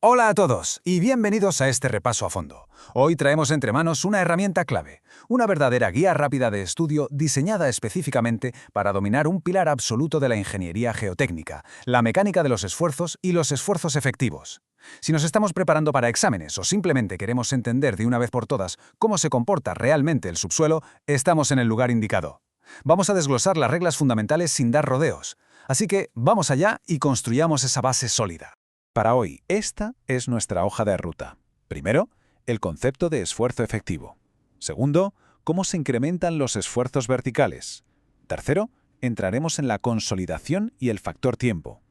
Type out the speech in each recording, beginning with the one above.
Hola a todos y bienvenidos a este repaso a fondo. Hoy traemos entre manos una herramienta clave, una verdadera guía rápida de estudio diseñada específicamente para dominar un pilar absoluto de la ingeniería geotécnica, la mecánica de los esfuerzos y los esfuerzos efectivos. Si nos estamos preparando para exámenes o simplemente queremos entender de una vez por todas cómo se comporta realmente el subsuelo, estamos en el lugar indicado. Vamos a desglosar las reglas fundamentales sin dar rodeos. Así que vamos allá y construyamos esa base sólida. Para hoy, esta es nuestra hoja de ruta. Primero, el concepto de esfuerzo efectivo. Segundo, cómo se incrementan los esfuerzos verticales. Tercero, entraremos en la consolidación y el factor tiempo.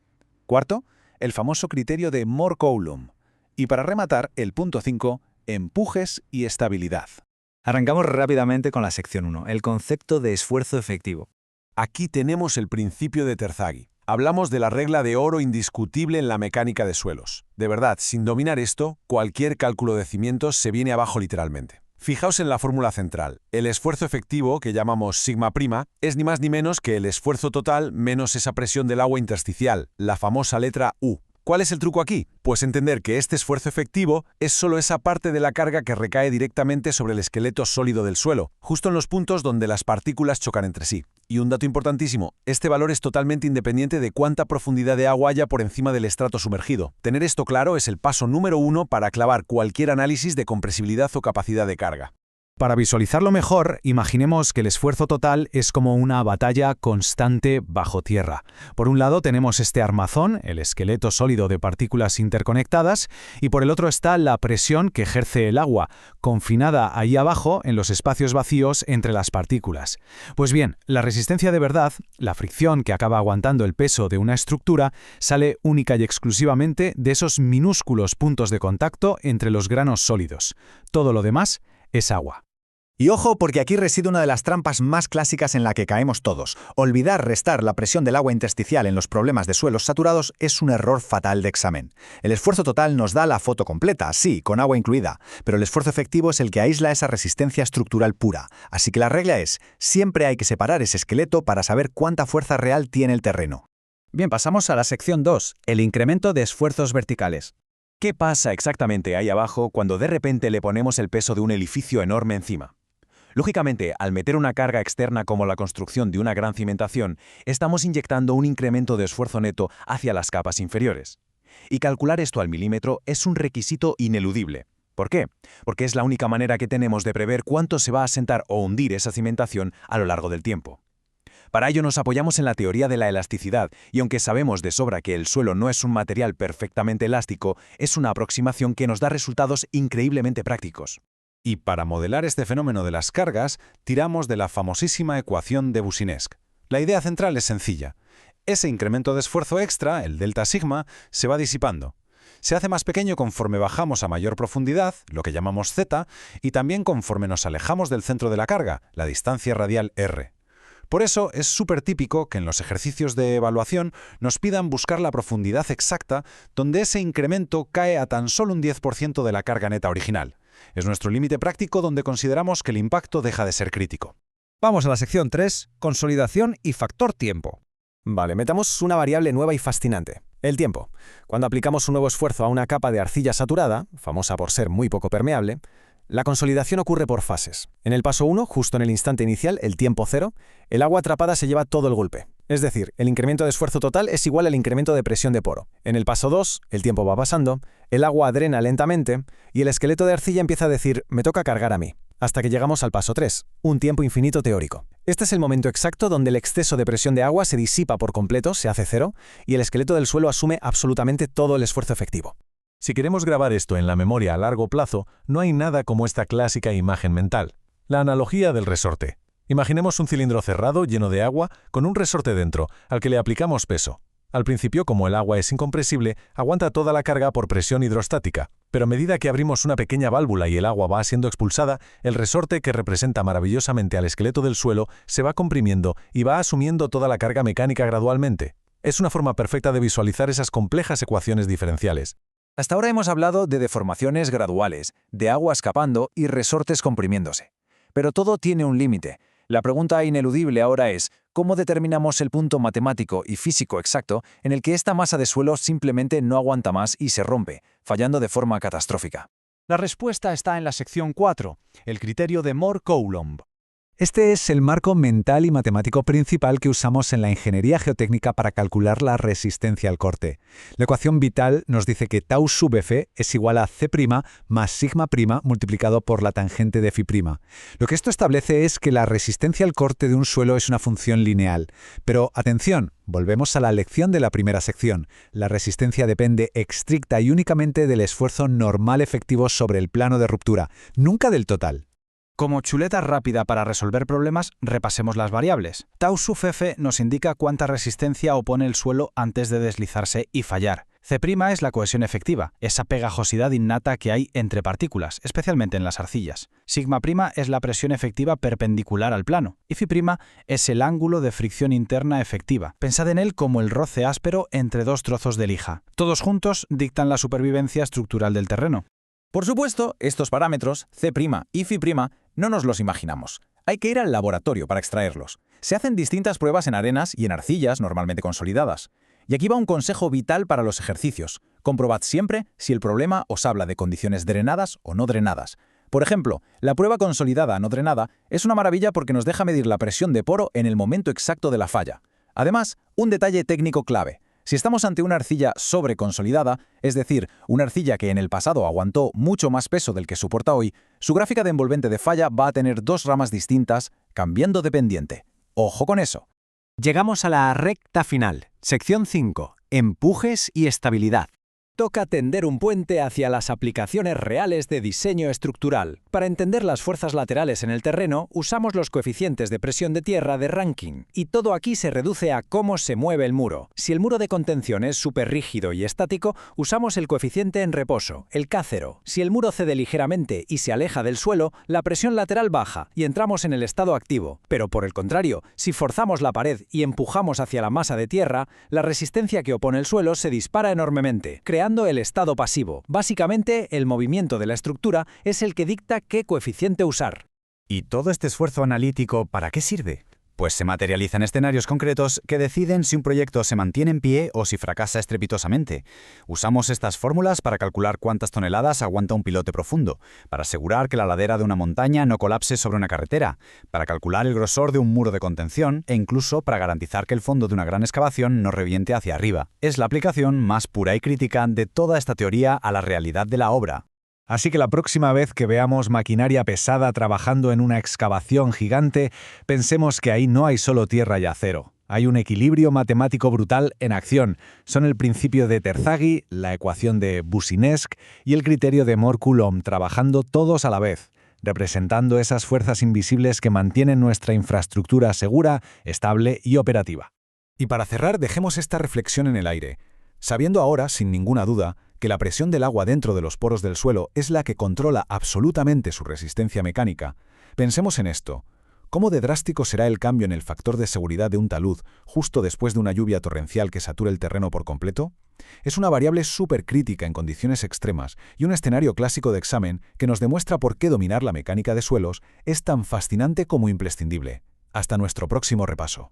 Cuarto, el famoso criterio de Moore-Coulomb. Y para rematar, el punto 5, empujes y estabilidad. Arrancamos rápidamente con la sección 1, el concepto de esfuerzo efectivo. Aquí tenemos el principio de Terzaghi. Hablamos de la regla de oro indiscutible en la mecánica de suelos. De verdad, sin dominar esto, cualquier cálculo de cimientos se viene abajo literalmente. Fijaos en la fórmula central. El esfuerzo efectivo, que llamamos sigma prima, es ni más ni menos que el esfuerzo total menos esa presión del agua intersticial, la famosa letra U. ¿Cuál es el truco aquí? Pues entender que este esfuerzo efectivo es solo esa parte de la carga que recae directamente sobre el esqueleto sólido del suelo, justo en los puntos donde las partículas chocan entre sí. Y un dato importantísimo, este valor es totalmente independiente de cuánta profundidad de agua haya por encima del estrato sumergido. Tener esto claro es el paso número 1 para clavar cualquier análisis de compresibilidad o capacidad de carga. Para visualizarlo mejor, imaginemos que el esfuerzo total es como una batalla constante bajo tierra. Por un lado tenemos este armazón, el esqueleto sólido de partículas interconectadas, y por el otro está la presión que ejerce el agua, confinada ahí abajo en los espacios vacíos entre las partículas. Pues bien, la resistencia de verdad, la fricción que acaba aguantando el peso de una estructura, sale única y exclusivamente de esos minúsculos puntos de contacto entre los granos sólidos. Todo lo demás es agua. Y ojo, porque aquí reside una de las trampas más clásicas en la que caemos todos. Olvidar restar la presión del agua intersticial en los problemas de suelos saturados es un error fatal de examen. El esfuerzo total nos da la foto completa, sí, con agua incluida, pero el esfuerzo efectivo es el que aísla esa resistencia estructural pura. Así que la regla es, siempre hay que separar ese esqueleto para saber cuánta fuerza real tiene el terreno. Bien, pasamos a la sección 2, el incremento de esfuerzos verticales. ¿Qué pasa exactamente ahí abajo cuando de repente le ponemos el peso de un edificio enorme encima? Lógicamente, al meter una carga externa como la construcción de una gran cimentación, estamos inyectando un incremento de esfuerzo neto hacia las capas inferiores. Y calcular esto al milímetro es un requisito ineludible. ¿Por qué? Porque es la única manera que tenemos de prever cuánto se va a asentar o hundir esa cimentación a lo largo del tiempo. Para ello nos apoyamos en la teoría de la elasticidad, y aunque sabemos de sobra que el suelo no es un material perfectamente elástico, es una aproximación que nos da resultados increíblemente prácticos. Y para modelar este fenómeno de las cargas, tiramos de la famosísima ecuación de Boussinesq. La idea central es sencilla. Ese incremento de esfuerzo extra, el delta sigma, se va disipando. Se hace más pequeño conforme bajamos a mayor profundidad, lo que llamamos z, y también conforme nos alejamos del centro de la carga, la distancia radial r. Por eso es súper típico que en los ejercicios de evaluación nos pidan buscar la profundidad exacta donde ese incremento cae a tan solo un 10% de la carga neta original. Es nuestro límite práctico donde consideramos que el impacto deja de ser crítico. Vamos a la sección 3, consolidación y factor tiempo. Vale, metamos una variable nueva y fascinante, el tiempo. Cuando aplicamos un nuevo esfuerzo a una capa de arcilla saturada, famosa por ser muy poco permeable, la consolidación ocurre por fases. En el paso 1, justo en el instante inicial, el tiempo 0, el agua atrapada se lleva todo el golpe. Es decir, el incremento de esfuerzo total es igual al incremento de presión de poro. En el paso 2, el tiempo va pasando, el agua drena lentamente y el esqueleto de arcilla empieza a decir, me toca cargar a mí, hasta que llegamos al paso 3, un tiempo infinito teórico. Este es el momento exacto donde el exceso de presión de agua se disipa por completo, se hace cero, y el esqueleto del suelo asume absolutamente todo el esfuerzo efectivo. Si queremos grabar esto en la memoria a largo plazo, no hay nada como esta clásica imagen mental. La analogía del resorte. Imaginemos un cilindro cerrado lleno de agua con un resorte dentro, al que le aplicamos peso. Al principio, como el agua es incompresible, aguanta toda la carga por presión hidrostática, pero a medida que abrimos una pequeña válvula y el agua va siendo expulsada, el resorte que representa maravillosamente al esqueleto del suelo se va comprimiendo y va asumiendo toda la carga mecánica gradualmente. Es una forma perfecta de visualizar esas complejas ecuaciones diferenciales. Hasta ahora hemos hablado de deformaciones graduales, de agua escapando y resortes comprimiéndose. Pero todo tiene un límite. La pregunta ineludible ahora es, cómo determinamos el punto matemático y físico exacto en el que esta masa de suelo simplemente no aguanta más y se rompe, fallando de forma catastrófica. La respuesta está en la sección 4, el criterio de Moore-Coulomb. Este es el marco mental y matemático principal que usamos en la ingeniería geotécnica para calcular la resistencia al corte. La ecuación vital nos dice que tau sub f es igual a c' más sigma' multiplicado por la tangente de phi'. Lo que esto establece es que la resistencia al corte de un suelo es una función lineal. Pero atención, volvemos a la lección de la primera sección. La resistencia depende estricta y únicamente del esfuerzo normal efectivo sobre el plano de ruptura, nunca del total. Como chuleta rápida para resolver problemas, repasemos las variables. Tau sub f nos indica cuánta resistencia opone el suelo antes de deslizarse y fallar. C' es la cohesión efectiva, esa pegajosidad innata que hay entre partículas, especialmente en las arcillas. Sigma' es la presión efectiva perpendicular al plano. Y phi' es el ángulo de fricción interna efectiva. Pensad en él como el roce áspero entre dos trozos de lija. Todos juntos dictan la supervivencia estructural del terreno. Por supuesto, estos parámetros, C' y phi', no nos los imaginamos. Hay que ir al laboratorio para extraerlos. Se hacen distintas pruebas en arenas y en arcillas normalmente consolidadas. Y aquí va un consejo vital para los ejercicios. Comprobad siempre si el problema os habla de condiciones drenadas o no drenadas. Por ejemplo, la prueba consolidada no drenada es una maravilla porque nos deja medir la presión de poro en el momento exacto de la falla. Además, un detalle técnico clave. Si estamos ante una arcilla sobreconsolidada, es decir, una arcilla que en el pasado aguantó mucho más peso del que soporta hoy, su gráfica de envolvente de falla va a tener dos ramas distintas, cambiando de pendiente. ¡Ojo con eso! Llegamos a la recta final. Sección 5. Empujes y estabilidad. Toca tender un puente hacia las aplicaciones reales de diseño estructural. Para entender las fuerzas laterales en el terreno, usamos los coeficientes de presión de tierra de Rankine, y todo aquí se reduce a cómo se mueve el muro. Si el muro de contención es superrígido y estático, usamos el coeficiente en reposo, el K0. Si el muro cede ligeramente y se aleja del suelo, la presión lateral baja y entramos en el estado activo. Pero por el contrario, si forzamos la pared y empujamos hacia la masa de tierra, la resistencia que opone el suelo se dispara enormemente, creando el estado pasivo. Básicamente, el movimiento de la estructura es el que dicta qué coeficiente usar. ¿Y todo este esfuerzo analítico para qué sirve? Pues se materializa en escenarios concretos que deciden si un proyecto se mantiene en pie o si fracasa estrepitosamente. Usamos estas fórmulas para calcular cuántas toneladas aguanta un pilote profundo, para asegurar que la ladera de una montaña no colapse sobre una carretera, para calcular el grosor de un muro de contención e incluso para garantizar que el fondo de una gran excavación no reviente hacia arriba. Es la aplicación más pura y crítica de toda esta teoría a la realidad de la obra. Así que la próxima vez que veamos maquinaria pesada trabajando en una excavación gigante, pensemos que ahí no hay solo tierra y acero. Hay un equilibrio matemático brutal en acción. Son el principio de Terzaghi, la ecuación de Boussinesq y el criterio de Moore-Coulomb trabajando todos a la vez, representando esas fuerzas invisibles que mantienen nuestra infraestructura segura, estable y operativa. Y para cerrar, dejemos esta reflexión en el aire, sabiendo ahora, sin ninguna duda, que la presión del agua dentro de los poros del suelo es la que controla absolutamente su resistencia mecánica. Pensemos en esto. ¿Cómo de drástico será el cambio en el factor de seguridad de un talud justo después de una lluvia torrencial que sature el terreno por completo? Es una variable súper crítica en condiciones extremas y un escenario clásico de examen que nos demuestra por qué dominar la mecánica de suelos es tan fascinante como imprescindible. Hasta nuestro próximo repaso.